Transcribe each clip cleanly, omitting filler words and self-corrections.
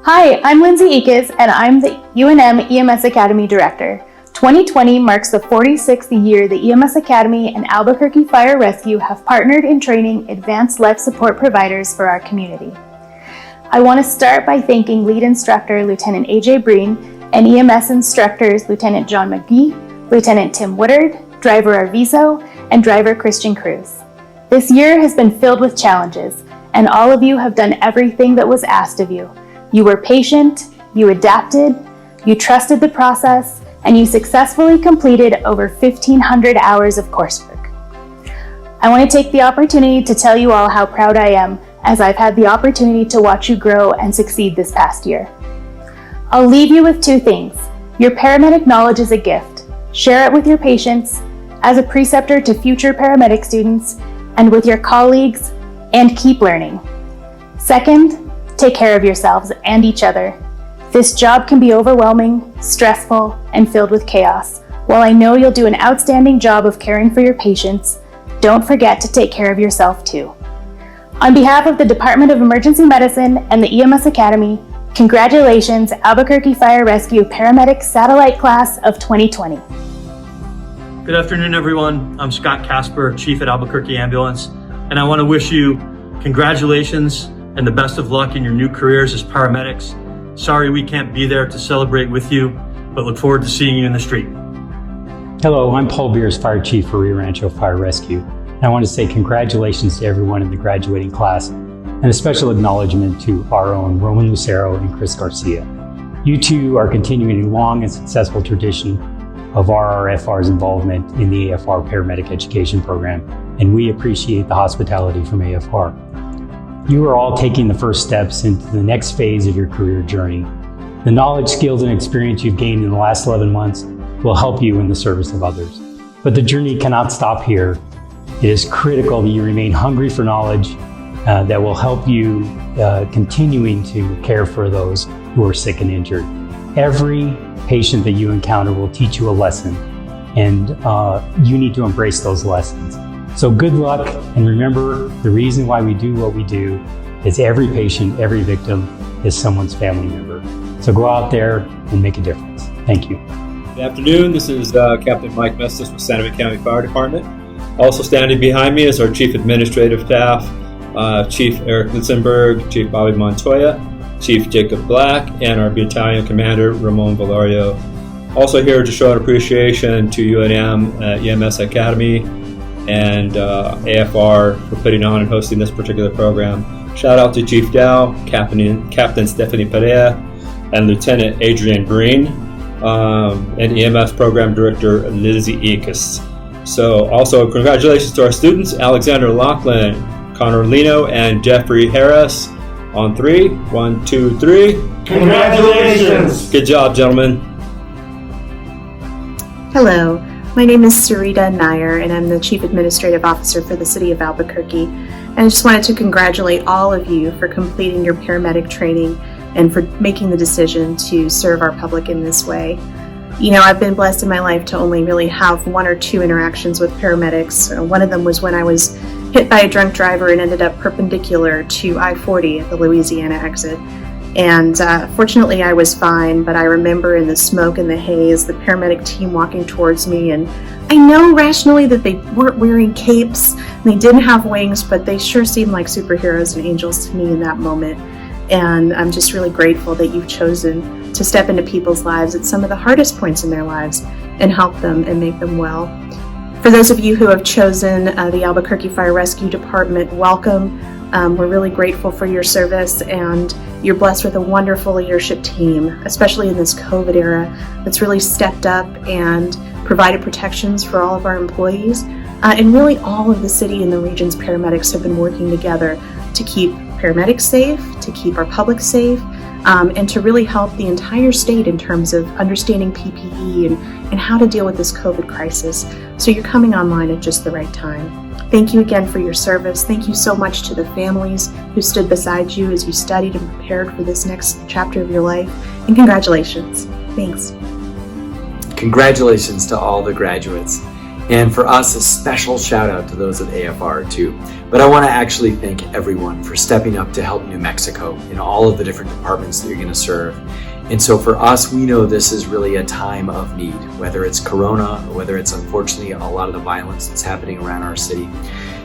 Hi, I'm Lindsay Akes, and I'm the UNM EMS Academy Director. 2020 marks the 46th year the EMS Academy and Albuquerque Fire Rescue have partnered in training advanced life support providers for our community. I want to start by thanking lead instructor Lieutenant AJ Breen and EMS instructors Lieutenant John McGee, Lieutenant Tim Woodard, Driver Arviso, and Driver Christian Cruz. This year has been filled with challenges, and all of you have done everything that was asked of you. You were patient, you adapted, you trusted the process, and you successfully completed over 1,500 hours of coursework. I want to take the opportunity to tell you all how proud I am as I've had the opportunity to watch you grow and succeed this past year. I'll leave you with two things. Your paramedic knowledge is a gift. Share it with your patients, as a preceptor to future paramedic students, and with your colleagues, and keep learning. Second, take care of yourselves and each other. This job can be overwhelming, stressful, and filled with chaos. While I know you'll do an outstanding job of caring for your patients, don't forget to take care of yourself too. On behalf of the Department of Emergency Medicine and the EMS Academy, congratulations, Albuquerque Fire Rescue Paramedic Satellite Class of 2020. Good afternoon, everyone. I'm Scott Casper, Chief at Albuquerque Ambulance, and I want to wish you congratulations and the best of luck in your new careers as paramedics. Sorry we can't be there to celebrate with you, but look forward to seeing you in the street. Hello, I'm Paul Beers, Fire Chief for Rio Rancho Fire Rescue. And I want to say congratulations to everyone in the graduating class and a special acknowledgement to our own Roman Lucero and Chris Garcia. You two are continuing a long and successful tradition of RRFR's involvement in the AFR Paramedic Education Program, and we appreciate the hospitality from AFR. You are all taking the first steps into the next phase of your career journey. The knowledge, skills, and experience you've gained in the last 11 months will help you in the service of others. But the journey cannot stop here. It is critical that you remain hungry for knowledge that will help you continuing to care for those who are sick and injured. Every patient that you encounter will teach you a lesson, and you need to embrace those lessons. So good luck, and remember, the reason why we do what we do is every patient, every victim is someone's family member. So go out there and make a difference. Thank you. Good afternoon, this is Captain Mike Mestis with Santa Fe County Fire Department. Also standing behind me is our Chief Administrative Staff, Chief Eric Litzenberg, Chief Bobby Montoya, Chief Jacob Black, and our Battalion Commander, Ramon Valerio. Also here to show an appreciation to UNM EMS Academy and AFR for putting on and hosting this particular program. Shout out to Chief Dow, Captain Stephanie Perea, and Lieutenant Adrian Breen, and EMS Program Director Lindsay Akes. So also congratulations to our students, Alexander Laughlin, Connor Lino, and Jeffrey Harris. On 3, 1, 2, 3. Congratulations! Good job, gentlemen. Hello, my name is Sarita Nair, and I'm the Chief Administrative Officer for the City of Albuquerque. And I just wanted to congratulate all of you for completing your paramedic training and for making the decision to serve our public in this way. You know, I've been blessed in my life to only really have one or two interactions with paramedics. One of them was when I was hit by a drunk driver and ended up perpendicular to I-40 at the Louisiana exit. And fortunately I was fine, but I remember in the smoke and the haze, the paramedic team walking towards me, and I know rationally that they weren't wearing capes, and they didn't have wings, but they sure seemed like superheroes and angels to me in that moment. And I'm just really grateful that you've chosen to step into people's lives at some of the hardest points in their lives and help them and make them well. For those of you who have chosen the Albuquerque Fire Rescue Department, welcome. We're really grateful for your service, and you're blessed with a wonderful leadership team, especially in this COVID era, that's really stepped up and provided protections for all of our employees. And really all of the city and the region's paramedics have been working together to keep paramedics safe, to keep our public safe, and to really help the entire state in terms of understanding PPE and how to deal with this COVID crisis. So you're coming online at just the right time. Thank you again for your service. Thank you so much to the families who stood beside you as you studied and prepared for this next chapter of your life. And congratulations. Thanks. Congratulations to all the graduates. And for us, a special shout out to those at AFR too. But I want to actually thank everyone for stepping up to help New Mexico in all of the different departments that you're going to serve. And so for us, we know this is really a time of need, whether it's Corona or whether it's unfortunately a lot of the violence that's happening around our city.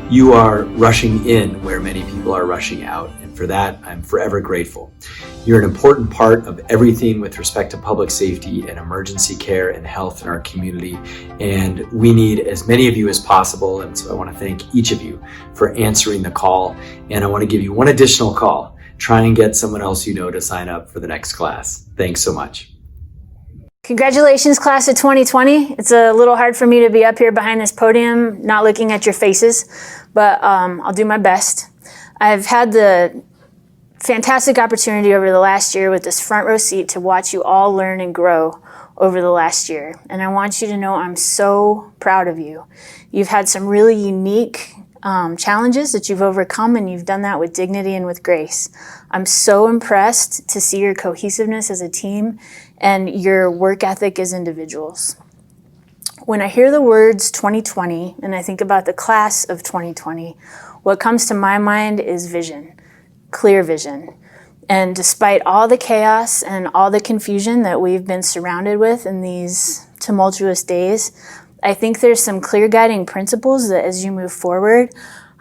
You are rushing in where many people are rushing out. And for that, I'm forever grateful. You're an important part of everything with respect to public safety and emergency care and health in our community. And we need as many of you as possible. And so I want to thank each of you for answering the call. And I want to give you one additional call. Try and get someone else you know to sign up for the next class. Thanks so much. Congratulations, class of 2020. It's a little hard for me to be up here behind this podium, not looking at your faces, but I'll do my best. I've had the fantastic opportunity over the last year with this front row seat to watch you all learn and grow over the last year. And I want you to know I'm so proud of you. You've had some really unique challenges that you've overcome, and you've done that with dignity and with grace. I'm so impressed to see your cohesiveness as a team and your work ethic as individuals. When I hear the words 2020 and I think about the class of 2020, what comes to my mind is vision, clear vision. And despite all the chaos and all the confusion that we've been surrounded with in these tumultuous days, I think there's some clear guiding principles that as you move forward,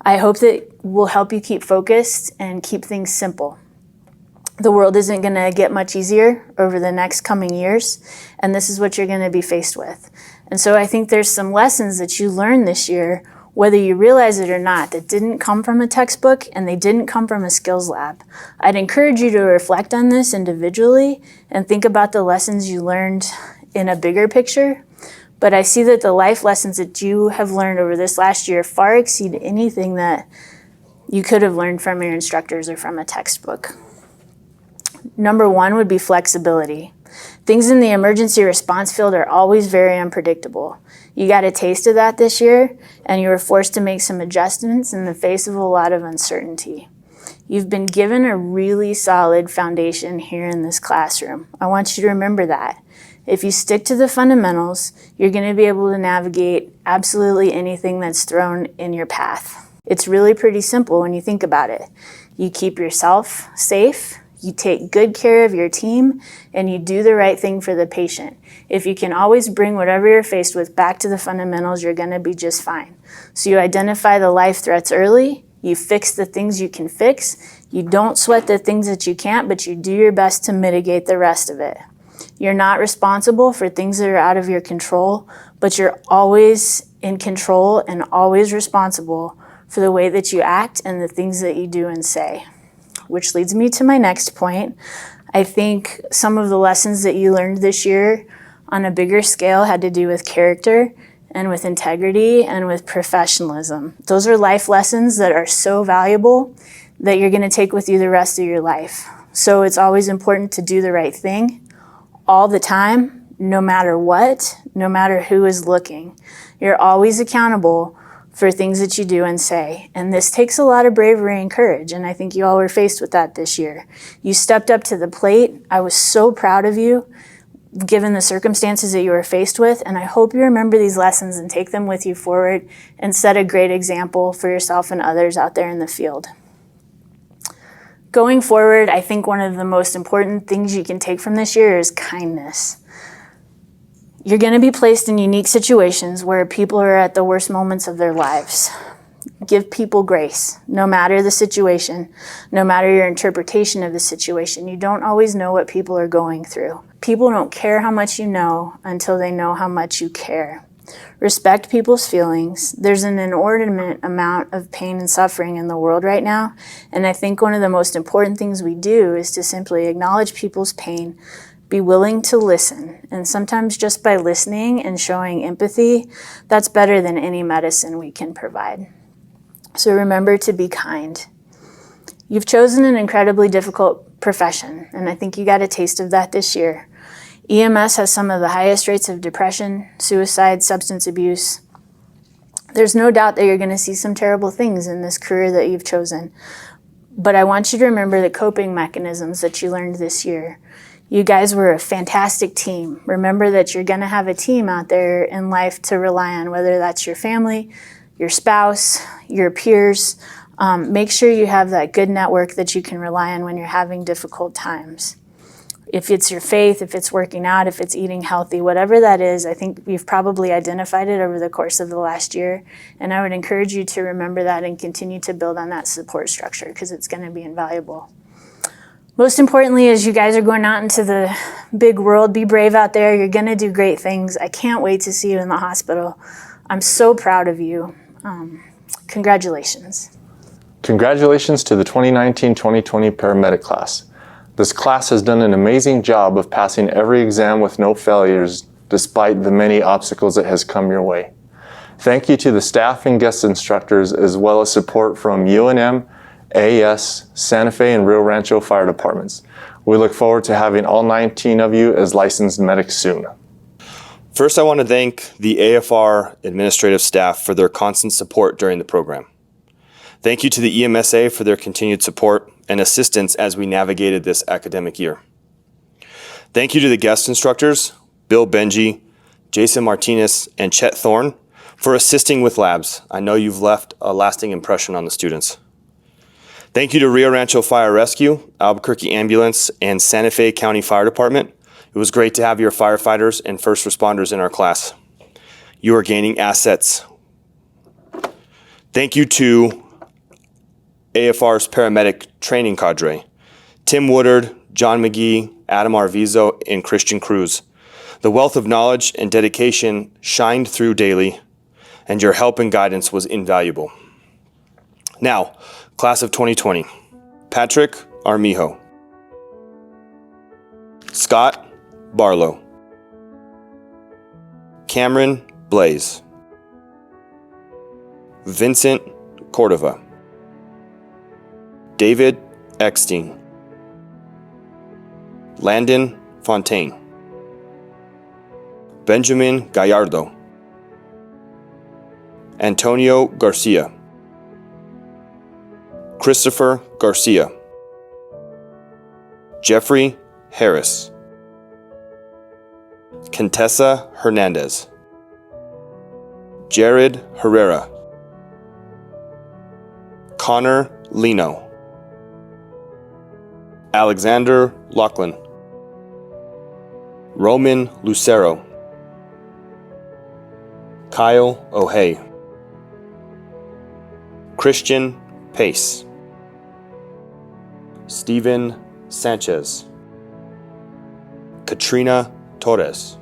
I hope that will help you keep focused and keep things simple. The world isn't going to get much easier over the next coming years, and this is what you're going to be faced with. And so I think there's some lessons that you learned this year, whether you realize it or not, that didn't come from a textbook and they didn't come from a skills lab. I'd encourage you to reflect on this individually and think about the lessons you learned in a bigger picture. But I see that the life lessons that you have learned over this last year far exceed anything that you could have learned from your instructors or from a textbook. Number one would be flexibility. Things in the emergency response field are always very unpredictable. You got a taste of that this year, and you were forced to make some adjustments in the face of a lot of uncertainty. You've been given a really solid foundation here in this classroom. I want you to remember that. If you stick to the fundamentals, you're going to be able to navigate absolutely anything that's thrown in your path. It's really pretty simple when you think about it. You keep yourself safe, you take good care of your team, and you do the right thing for the patient. If you can always bring whatever you're faced with back to the fundamentals, you're going to be just fine. So you identify the life threats early, you fix the things you can fix, you don't sweat the things that you can't, but you do your best to mitigate the rest of it. You're not responsible for things that are out of your control, but you're always in control and always responsible for the way that you act and the things that you do and say. Which leads me to my next point. I think some of the lessons that you learned this year on a bigger scale had to do with character and with integrity and with professionalism. Those are life lessons that are so valuable that you're going to take with you the rest of your life. So it's always important to do the right thing all the time, no matter what, no matter who is looking. You're always accountable for things that you do and say. And this takes a lot of bravery and courage, and I think you all were faced with that this year. You stepped up to the plate. I was so proud of you, given the circumstances that you were faced with, and I hope you remember these lessons and take them with you forward and set a great example for yourself and others out there in the field. Going forward, I think one of the most important things you can take from this year is kindness. You're going to be placed in unique situations where people are at the worst moments of their lives. Give people grace, no matter the situation, no matter your interpretation of the situation. You don't always know what people are going through. People don't care how much you know until they know how much you care. Respect people's feelings. There's an inordinate amount of pain and suffering in the world right now, and I think one of the most important things we do is to simply acknowledge people's pain, be willing to listen, and sometimes just by listening and showing empathy, that's better than any medicine we can provide. So remember to be kind. You've chosen an incredibly difficult profession, and I think you got a taste of that this year. EMS has some of the highest rates of depression, suicide, substance abuse. There's no doubt that you're going to see some terrible things in this career that you've chosen. But I want you to remember the coping mechanisms that you learned this year. You guys were a fantastic team. Remember that you're going to have a team out there in life to rely on, whether that's your family, your spouse, your peers. Make sure you have that good network that you can rely on when you're having difficult times. If it's your faith, if it's working out, if it's eating healthy, whatever that is, I think you've probably identified it over the course of the last year. And I would encourage you to remember that and continue to build on that support structure because it's going to be invaluable. Most importantly, as you guys are going out into the big world, be brave out there. You're going to do great things. I can't wait to see you in the hospital. I'm so proud of you. Congratulations. Congratulations to the 2019-2020 paramedic class. This class has done an amazing job of passing every exam with no failures, despite the many obstacles that has come your way. Thank you to the staff and guest instructors, as well as support from UNM, AES, Santa Fe, and Rio Rancho Fire Departments. We look forward to having all 19 of you as licensed medics soon. First, I want to thank the AFR administrative staff for their constant support during the program. Thank you to the EMSA for their continued support and assistance as we navigated this academic year. Thank you to the guest instructors, Bill Benji, Jason Martinez, and Chet Thorne for assisting with labs. I know you've left a lasting impression on the students. Thank you to Rio Rancho Fire Rescue, Albuquerque Ambulance, and Santa Fe County Fire Department. It was great to have your firefighters and first responders in our class. You are gaining assets. Thank you to AFR's Paramedic Training Cadre, Tim Woodard, John McGee, Adam Arvizo, and Christian Cruz. The wealth of knowledge and dedication shined through daily, and your help and guidance was invaluable. Now, class of 2020, Patrick Armijo, Scott Barlow, Cameron Blaze, Vincent Cordova, David Eckstein, Landon Fontaine, Benjamin Gallardo, Antonio Garcia, Christopher Garcia, Jeffrey Harris, Contessa Hernandez, Jared Herrera, Connor Lino, Alexander Lachlan, Roman Lucero, Kyle O'Hay, Christian Pace, Steven Sanchez, Katrina Torres.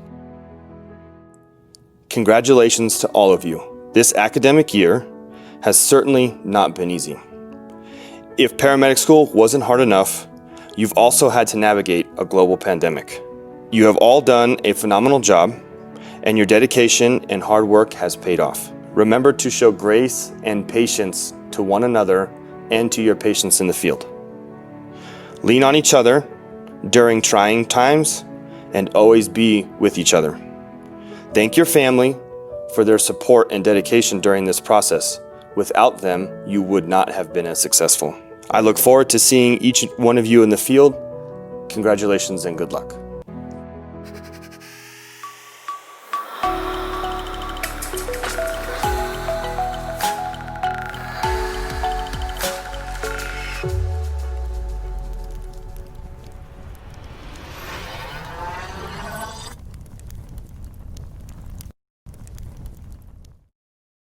Congratulations to all of you. This academic year has certainly not been easy. If paramedic school wasn't hard enough, you've also had to navigate a global pandemic. You have all done a phenomenal job, and your dedication and hard work has paid off. Remember to show grace and patience to one another and to your patients in the field. Lean on each other during trying times and always be with each other. Thank your family for their support and dedication during this process. Without them, you would not have been as successful. I look forward to seeing each one of you in the field. Congratulations and good luck.